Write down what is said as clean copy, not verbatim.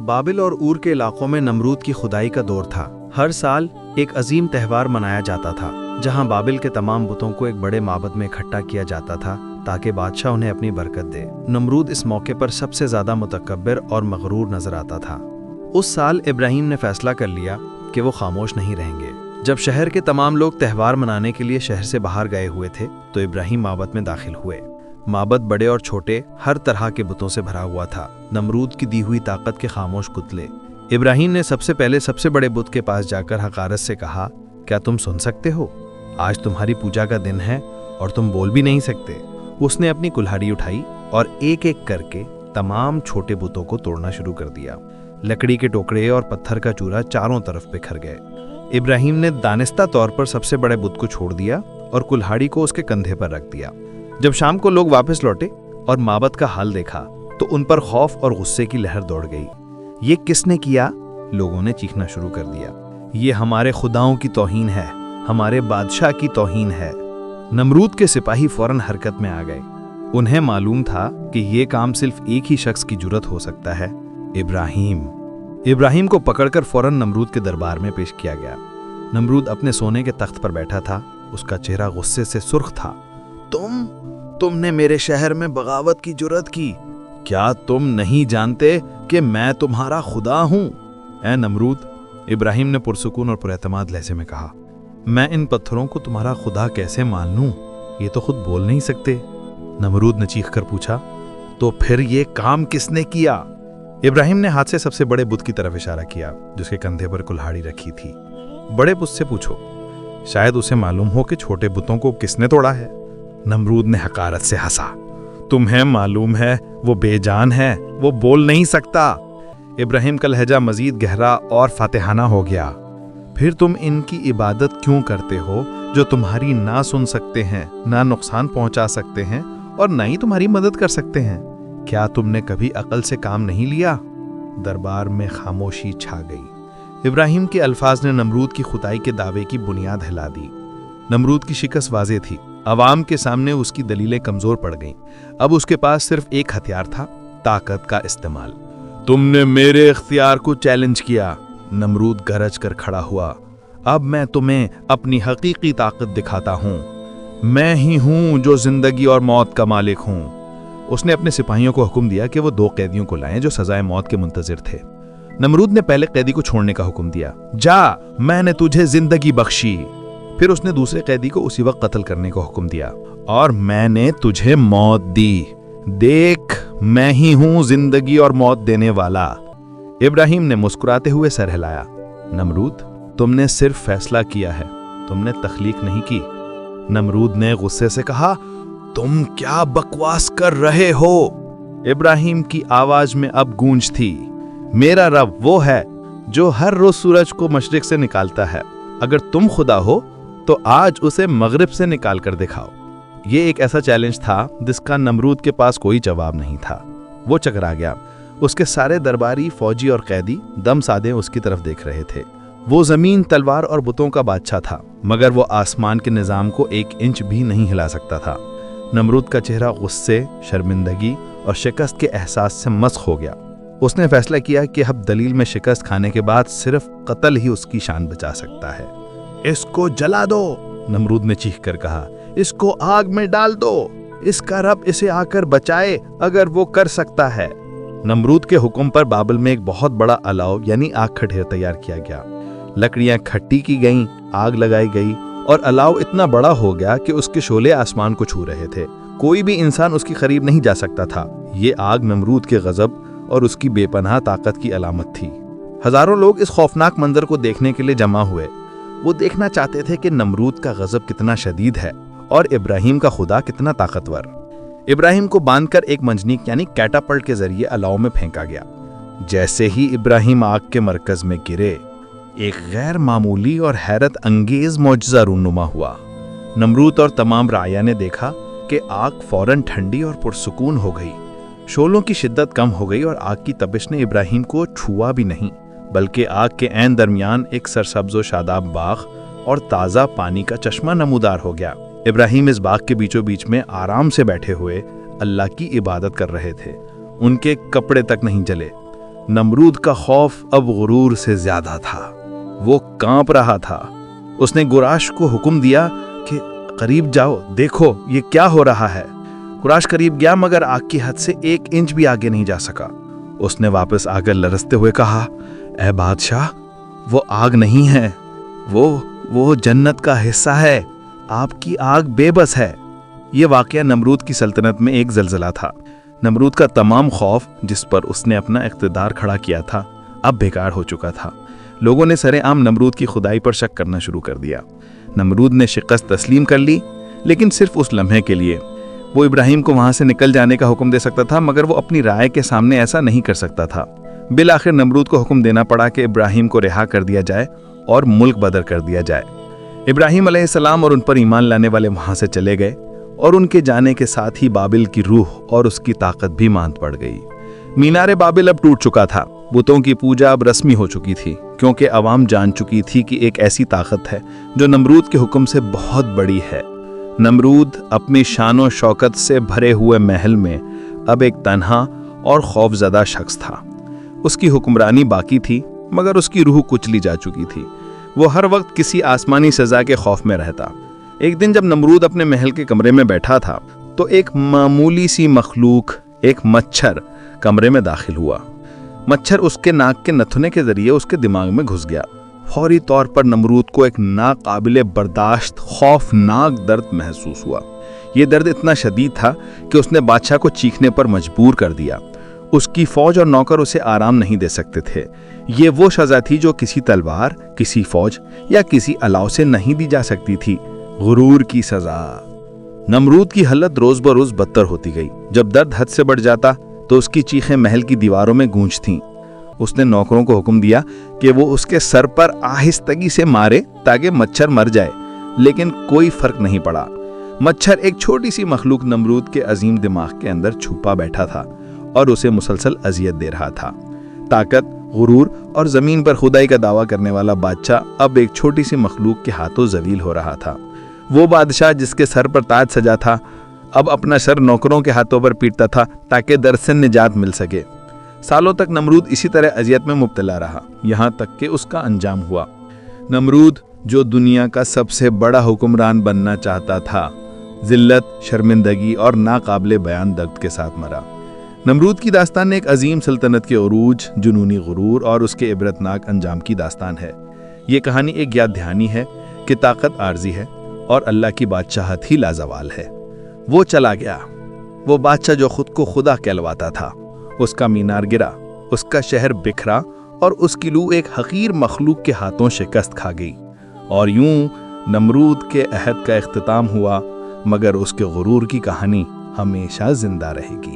بابل اور اور کے علاقوں میں نمرود کی خدائی کا دور تھا۔ ہر سال ایک عظیم تہوار منایا جاتا تھا جہاں بابل کے تمام بتوں کو ایک بڑے معبد میں اکٹھا کیا جاتا تھا تاکہ بادشاہ انہیں اپنی برکت دے۔ نمرود اس موقع پر سب سے زیادہ متکبر اور مغرور نظر آتا تھا۔ اس سال ابراہیم نے فیصلہ کر لیا کہ وہ خاموش نہیں رہیں گے۔ جب شہر کے تمام لوگ تہوار منانے کے لیے شہر سے باہر گئے ہوئے تھے تو ابراہیم معبد میں داخل ہوئے۔ معبد بڑے اور چھوٹے ہر طرح کے بتوں سے بھرا ہوا تھا، نمرود کی دی ہوئی طاقت کے خاموش پتلے۔ ابراہیم نے سب سے پہلے سب سے بڑے بت کے پاس جا کر حقارت سے کہا، کیا تم سن سکتے ہو؟ آج تمہاری پوجا کا دن ہے اور تم بول بھی نہیں سکتے۔ اس نے اپنی کلہاڑی اٹھائی اور ایک ایک کر کے تمام چھوٹے بتوں کو توڑنا شروع کر دیا۔ لکڑی کے ٹوکرے اور پتھر کا چورا چاروں طرف بکھر گئے۔ ابراہیم نے دانستہ طور پر سب سے بڑے بت کو چھوڑ دیا اور کلہاڑی کو اس کے کندھے پر رکھ دیا۔ جب شام کو لوگ واپس لوٹے اور معبد کا حال دیکھا تو ان پر خوف اور غصے کی لہر دوڑ گئی۔ یہ کس نے کیا؟ لوگوں نے چیخنا شروع کر دیا۔ یہ ہمارے خداؤں کی توہین ہے، ہمارے بادشاہ کی توہین ہے۔ نمرود کے سپاہی فوراً حرکت میں آ گئے۔ انہیں معلوم تھا کہ یہ کام صرف ایک ہی شخص کی جرأت ہو سکتا ہے، ابراہیم کو پکڑ کر فوراً نمرود کے دربار میں پیش کیا گیا۔ نمرود اپنے سونے کے تخت پر بیٹھا تھا، اس کا چہرہ غصے سے سرخ تھا۔ تم نے میرے شہر میں بغاوت کی جرأت کی۔ کیا تم نہیں جانتے کہ میں تمہارا خدا ہوں؟ اے نمرود، ابراہیم نے پرسکون اور پراعتماد لہجے میں کہا، میں ان پتھروں کو تمہارا خدا کیسے مان لوں؟ یہ تو خود بول نہیں سکتے۔ نمرود نے چیخ کر پوچھا، تو پھر یہ کام کس نے کیا؟ ابراہیم نے ہاتھ سے سب سے بڑے بت کی طرف اشارہ کیا جس کے کندھے پر کلہاڑی رکھی تھی۔ بڑے بت سے پوچھو، شاید اسے معلوم ہو کہ چھوٹے بتوں کو کس نے توڑا ہے۔ نمرود نے حقارت سے ہنسا، تمہیں معلوم ہے وہ بے جان ہے، وہ بول نہیں سکتا۔ ابراہیم کا لہجہ مزید گہرا اور فاتحانہ ہو گیا۔ پھر تم ان کی عبادت کیوں کرتے ہو جو تمہاری نہ سن سکتے ہیں، نہ نقصان پہنچا سکتے ہیں اور نہ ہی تمہاری مدد کر سکتے ہیں؟ کیا تم نے کبھی عقل سے کام نہیں لیا؟ دربار میں خاموشی چھا گئی۔ ابراہیم کے الفاظ نے نمرود کی خدائی کے دعوے کی بنیاد ہلا دی۔ نمرود کی شکست واضح تھی، عوام کے سامنے اس کی دلیلیں کمزور پڑ گئیں۔ اب اس کے پاس صرف ایک ہتھیار تھا، طاقت کا استعمال۔ تم نے میرے اختیار کو چیلنج کیا، نمرود گرج کر کھڑا ہوا۔ اب میں تمہیں اپنی حقیقی طاقت دکھاتا ہوں۔ میں ہی ہوں جو زندگی اور موت کا مالک ہوں۔ اس نے اپنے سپاہیوں کو حکم دیا کہ وہ 2 قیدیوں کو لائیں جو سزائے موت کے منتظر تھے۔ نمرود نے پہلے قیدی کو چھوڑنے کا حکم دیا، جا، میں نے تجھے زندگی بخشی۔ پھر اس نے دوسرے قیدی کو اسی وقت قتل کرنے کا حکم دیا، اور میں نے تجھے موت دی، دیکھ میں ہی ہوں زندگی اور موت دینے والا۔ ابراہیم نے مسکراتے ہوئے سر ہلایا۔ نمرود، تم نے صرف فیصلہ کیا ہے، تم نے تخلیق نہیں کی۔ نمرود نے غصے سے کہا، تم کیا بکواس کر رہے ہو؟ ابراہیم کی آواز میں اب گونج تھی، میرا رب وہ ہے جو ہر روز سورج کو مشرق سے نکالتا ہے۔ اگر تم خدا ہو تو آج اسے مغرب سے نکال کر دکھاؤ۔ یہ ایک ایسا چیلنج تھا جس کا نمرود کے پاس کوئی جواب نہیں تھا۔ وہ چکرا گیا۔ اس کے سارے درباری، فوجی اور قیدی دم سادے اس کی طرف دیکھ رہے تھے۔ وہ زمین، تلوار اور بتوں کا بادشاہ تھا، مگر وہ آسمان کے نظام کو 1 انچ بھی نہیں ہلا سکتا تھا۔ نمرود کا چہرہ غصے، شرمندگی اور شکست کے احساس سے مسخ ہو گیا۔ اس نے فیصلہ کیا کہ اب دلیل میں شکست کھانے کے بعد صرف قتل ہی اس کی شان بچا سکتا ہے۔ اس کو جلا دو، نمرود نے چیخ کر کہا، اس کو آگ میں ڈال دو، اس کا رب اسے آ کر بچائے اگر وہ کر سکتا ہے۔ نمرود کے حکم پر بابل میں ایک بہت بڑا الاؤ یعنی آگ کا ڈھیر تیار کیا گیا۔ لکڑیاں کھٹی کی گئیں، آگ لگائی گئی اور الاؤ اتنا بڑا ہو گیا کہ اس کے شعلے آسمان کو چھو رہے تھے۔ کوئی بھی انسان اس کے قریب نہیں جا سکتا تھا۔ یہ آگ نمرود کے غضب اور اس کی بے پناہ طاقت کی علامت تھی۔ ہزاروں لوگ اس خوفناک منظر کو دیکھنے کے لیے جمع ہوئے۔ وہ دیکھنا چاہتے تھے کہ نمرود کا غضب کتنا شدید ہے اور ابراہیم کا خدا کتنا طاقتور۔ ابراہیم کو باندھ کر ایک منجنیق یعنی کیٹاپلٹ کے ذریعے الاؤ میں پھینکا گیا۔ جیسے ہی ابراہیم آگ کے مرکز میں گرے، ایک غیر معمولی اور حیرت انگیز معجزہ رونما ہوا۔ نمرود اور تمام رعایا نے دیکھا کہ آگ فوراً ٹھنڈی اور پرسکون ہو گئی۔ شعلوں کی شدت کم ہو گئی اور آگ کی تپش نے ابراہیم کو چھوا بھی نہیں، بلکہ آگ کے عین درمیان ایک سرسبز و شاداب باغ اور تازہ پانی کا چشمہ نمودار ہو گیا۔ ابراہیم اس باغ کے بیچوں بیچ میں آرام سے بیٹھے ہوئے اللہ کی عبادت کر رہے تھے۔ ان کے کپڑے تک نہیں جلے۔ نمرود کا خوف اب غرور سے زیادہ تھا، وہ کانپ رہا تھا۔ اس نے گراش کو حکم دیا کہ قریب جاؤ، دیکھو یہ کیا ہو رہا ہے۔ گراش قریب گیا مگر آگ کی حد سے 1 انچ بھی آگے نہیں جا سکا۔ اس نے واپس آ کر لرزتے ہوئے کہا، اے بادشاہ، وہ آگ نہیں ہے، وہ جنت کا حصہ ہے، آپ کی آگ بے بس ہے۔ یہ واقعہ نمرود کی سلطنت میں ایک زلزلہ تھا۔ نمرود کا تمام خوف جس پر اس نے اپنا اقتدار کھڑا کیا تھا اب بیکار ہو چکا تھا۔ لوگوں نے سرے عام نمرود کی خدائی پر شک کرنا شروع کر دیا۔ نمرود نے شکست تسلیم کر لی، لیکن صرف اس لمحے کے لیے۔ وہ ابراہیم کو وہاں سے نکل جانے کا حکم دے سکتا تھا مگر وہ اپنی رائے کے سامنے ایسا نہیں کر سکتا تھا۔ بالآخر نمرود کو حکم دینا پڑا کہ ابراہیم کو رہا کر دیا جائے اور ملک بدر کر دیا جائے۔ ابراہیم علیہ السلام اور ان پر ایمان لانے والے وہاں سے چلے گئے، اور ان کے جانے کے ساتھ ہی بابل کی روح اور اس کی طاقت بھی ماند پڑ گئی۔ مینار بابل اب ٹوٹ چکا تھا، بتوں کی پوجا اب رسمی ہو چکی تھی، کیونکہ عوام جان چکی تھی کہ ایک ایسی طاقت ہے جو نمرود کے حکم سے بہت بڑی ہے۔ نمرود اپنی شان و شوکت سے بھرے ہوئے محل میں اب ایک تنہا اور خوف زدہ شخص تھا۔ اس کی حکمرانی باقی تھی مگر اس کی روح کچلی جا چکی تھی۔ وہ ہر وقت کسی آسمانی سزا کے خوف میں رہتا۔ ایک دن جب نمرود اپنے محل کے کمرے میں بیٹھا تھا تو ایک معمولی سی مخلوق، ایک مچھر، کمرے میں داخل ہوا۔ مچھر اس کے ناک کے نتھنے کے ذریعے اس کے دماغ میں گھس گیا۔ فوری طور پر نمرود کو ایک ناقابل برداشت خوفناک درد محسوس ہوا۔ یہ درد اتنا شدید تھا کہ اس نے بادشاہ کو چیخنے پر مجبور کر دیا۔ اس کی فوج اور نوکر اسے آرام نہیں دے سکتے تھے۔ یہ وہ سزا تھی جو کسی تلوار، کسی فوج یا کسی الاؤ سے نہیں دی جا سکتی تھی، غرور کی سزا۔ نمرود کی حالت روز بروز بدتر ہوتی گئی۔ جب درد حد سے بڑھ جاتا تو اس کی چیخیں محل کی دیواروں میں گونجتیں۔ اس نے نوکروں کو حکم دیا کہ وہ اس کے سر پر آہستگی سے مارے تاکہ مچھر مر جائے، لیکن کوئی فرق نہیں پڑا۔ مچھر ایک چھوٹی سی مخلوق نمرود کے عظیم دماغ کے اندر چھپا بیٹھا تھا اور اسے مسلسل اذیت دے رہا تھا۔ طاقت، غرور اور زمین پر خدائی کا دعویٰ کرنے والا بادشاہ اب ایک چھوٹی سی مخلوق کے ہاتھوں ذلیل ہو رہا تھا۔ وہ بادشاہ جس کے سر پر تاج سجا تھا اب اپنا سر نوکروں کے ہاتھوں پر پیٹتا تھا تاکہ درد سے نجات مل سکے۔ سالوں تک نمرود اسی طرح اذیت میں مبتلا رہا، یہاں تک کہ اس کا انجام ہوا۔ نمرود جو دنیا کا سب سے بڑا حکمران بننا چاہتا تھا، ذلت، شرمندگی اور ناقابل بیان درد کے ساتھ مرا۔ نمرود کی داستان ایک عظیم سلطنت کے عروج، جنونی غرور اور اس کے عبرتناک انجام کی داستان ہے۔ یہ کہانی ایک یاد دہانی ہے کہ طاقت عارضی ہے اور اللہ کی بادشاہت ہی لازوال ہے۔ وہ چلا گیا، وہ بادشاہ جو خود کو خدا کہلواتا تھا۔ اس کا مینار گرا، اس کا شہر بکھرا اور اس کی لو ایک حقیر مخلوق کے ہاتھوں شکست کھا گئی۔ اور یوں نمرود کے عہد کا اختتام ہوا، مگر اس کے غرور کی کہانی ہمیشہ زندہ رہے گی۔